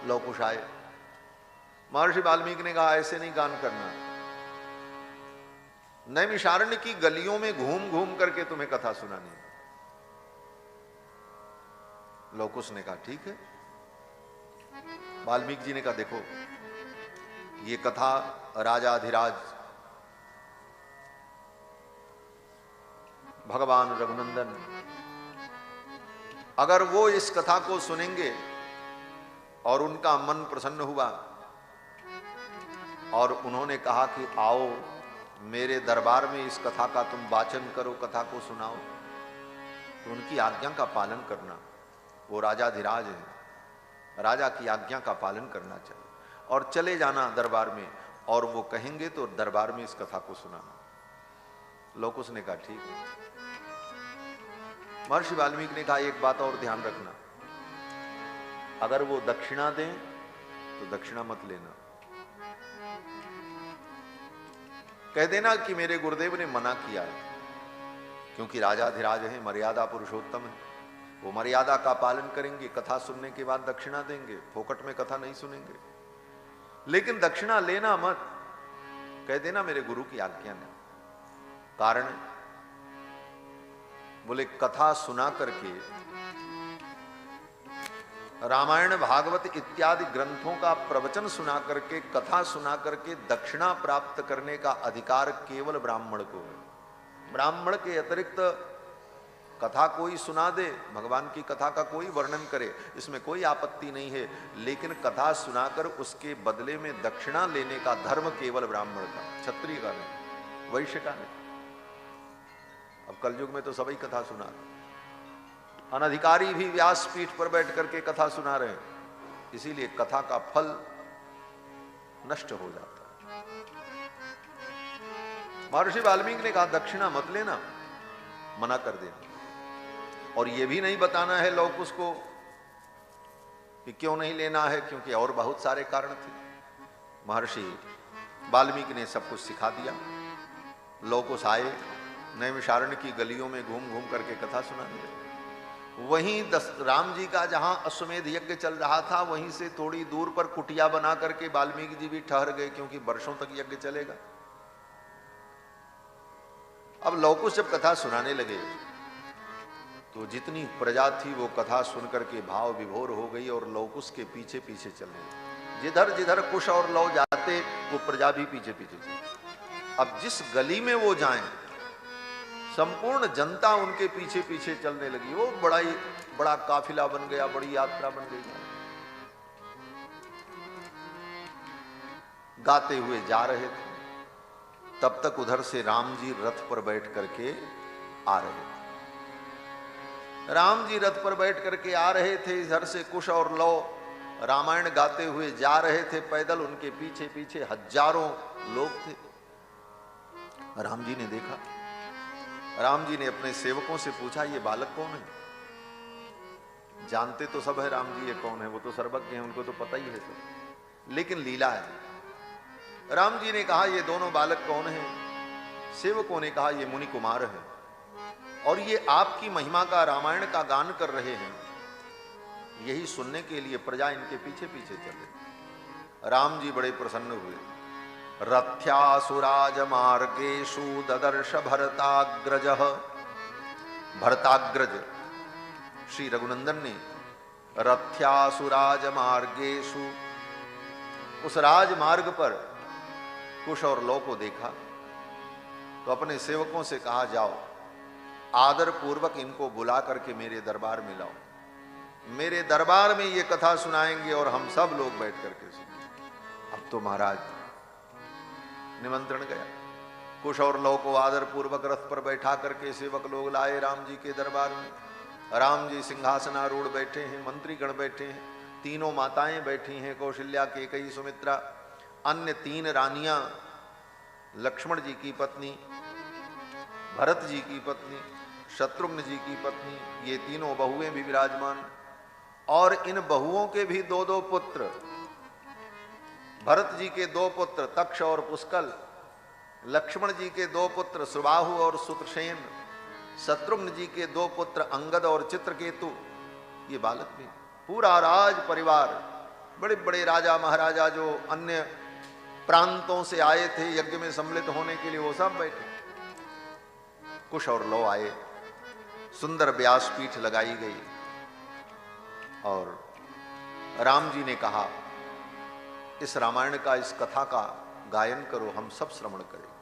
लौ कुश आए। महर्षि वाल्मीकि ने कहा ऐसे नहीं गान करना, नैमिषारण्य की गलियों में घूम घूम करके तुम्हें कथा सुनानी है। लौ कुश ने कहा ठीक है। वाल्मीकि जी ने कहा देखो ये कथा राजाधिराज भगवान रघुनंदन, अगर वो इस कथा को सुनेंगे और उनका मन प्रसन्न हुआ और उन्होंने कहा कि आओ मेरे दरबार में इस कथा का तुम वाचन करो, कथा को सुनाओ, तो उनकी आज्ञा का पालन करना। वो राजाधिराज है, राजा की आज्ञा का पालन करना चाहिए और चले जाना दरबार में, और वो कहेंगे तो दरबार में इस कथा को सुनाना। लौ कुश ने कहा ठीक है। महर्षि वाल्मीकि ने कहा एक बात और ध्यान रखना, अगर वो दक्षिणा दें तो दक्षिणा मत लेना, कह देना कि मेरे गुरुदेव ने मना किया है, क्योंकि राजाधिराज है, मर्यादा पुरुषोत्तम है, वो मर्यादा का पालन करेंगे, कथा सुनने के बाद दक्षिणा देंगे, फोकट में कथा नहीं सुनेंगे। लेकिन दक्षिणा लेना मत, कह देना मेरे गुरु की आज्ञा ने। कारण बोले कथा सुना करके, रामायण भागवत इत्यादि ग्रंथों का प्रवचन सुना करके, कथा सुना करके दक्षिणा प्राप्त करने का अधिकार केवल ब्राह्मण को है। ब्राह्मण के अतिरिक्त कथा कोई सुना दे, भगवान की कथा का कोई वर्णन करे, इसमें कोई आपत्ति नहीं है, लेकिन कथा सुनाकर उसके बदले में दक्षिणा लेने का धर्म केवल ब्राह्मण का, क्षत्रिय का नहीं, वैश्य का नहीं। अब कलयुग में तो सभी कथा सुना, अनधिकारी भी व्यासपीठ पर बैठ करके कथा सुना रहे हैं, इसीलिए कथा का फल नष्ट हो जाता है। महर्षि वाल्मीकि ने कहा दक्षिणा मत लेना, मना कर देना, और यह भी नहीं बताना है लौ कुश को कि क्यों नहीं लेना है, क्योंकि और बहुत सारे कारण थे। महर्षि वाल्मीकि ने सब कुछ सिखा दिया। लौ कुश आए, नैमिषारण्य की गलियों में घूम घूम करके कथा सुनाने लगे। वहीं राम जी का जहां अश्वमेध यज्ञ चल रहा था, वहीं से थोड़ी दूर पर कुटिया बना करके वाल्मीकि जी भी ठहर गए, क्योंकि वर्षों तक यज्ञ चलेगा। अब लौ कुश जब कथा सुनाने लगे तो जितनी प्रजा थी वो कथा सुन करके भाव विभोर हो गई और लौ कुश के पीछे पीछे चलने लगी। जिधर जिधर कुश और लौ जाते वो प्रजा भी पीछे पीछे चलती। अब जिस गली में वो जाएं, संपूर्ण जनता उनके पीछे पीछे चलने लगी। वो बड़ा काफिला बन गया, बड़ी यात्रा बन गई। गाते हुए जा रहे थे, तब तक उधर से राम जी रथ पर बैठ करके आ रहे थे। राम जी रथ पर बैठ करके आ रहे थे, इधर से कुश और लौ रामायण गाते हुए जा रहे थे पैदल, उनके पीछे पीछे हजारों लोग थे। राम जी ने देखा, राम जी ने अपने सेवकों से पूछा ये बालक कौन है? जानते तो सब है राम जी ये कौन है, वो तो सर्वज्ञ हैं, उनको तो पता ही है सब, लेकिन लीला है। राम जी ने कहा ये दोनों बालक कौन है? सेवकों ने कहा ये मुनि कुमार है और ये आपकी महिमा का, रामायण का गान कर रहे हैं। यही सुनने के लिए प्रजा इनके पीछे पीछे चले। राम जी बड़े प्रसन्न हुए। रथ्यासुराज मार्गेषु ददर्श भरताग्रज। भरताग्रज श्री रघुनंदन ने रथ्यासुराज मार्गेषु, उस राजमार्ग पर कुश और लौ को देखा तो अपने सेवकों से कहा जाओ आदर पूर्वक इनको बुला करके मेरे दरबार में लाओ, मेरे दरबार में ये कथा सुनाएंगे और हम सब लोग बैठ करके सुनेंगे। अब तो महाराज निमंत्रण गया। कुश और लौ को आदर पूर्वक रथ पर बैठा करके सेवक लोग लाए राम जी के दरबार में। राम जी सिंहासनारूढ़ बैठे हैं, मंत्रीगण बैठे हैं, तीनों माताएं बैठी हैं, कौशल्या, केकई, सुमित्रा, अन्य 3 रानियां, लक्ष्मण जी की पत्नी, भरत जी की पत्नी, शत्रुघ्न जी की पत्नी, ये तीनों बहुएं भी विराजमान। और इन बहुओं के भी 2-2 पुत्र, भरत जी के 2 पुत्र तक्ष और पुष्कल, लक्ष्मण जी के 2 पुत्र सुबाहु और सुतसेन, शत्रुघ्न जी के 2 पुत्र अंगद और चित्रकेतु, ये बालक भी, पूरा राज परिवार बड़े बड़े राजा महाराजा जो अन्य प्रांतों से आए थे यज्ञ में सम्मिलित होने के लिए, वो सब बैठे। कुश और लौ आए, सुंदर व्यासपीठ लगाई गई और राम जी ने कहा, इस रामायण का, इस कथा का गायन करो, हम सब श्रवण करें।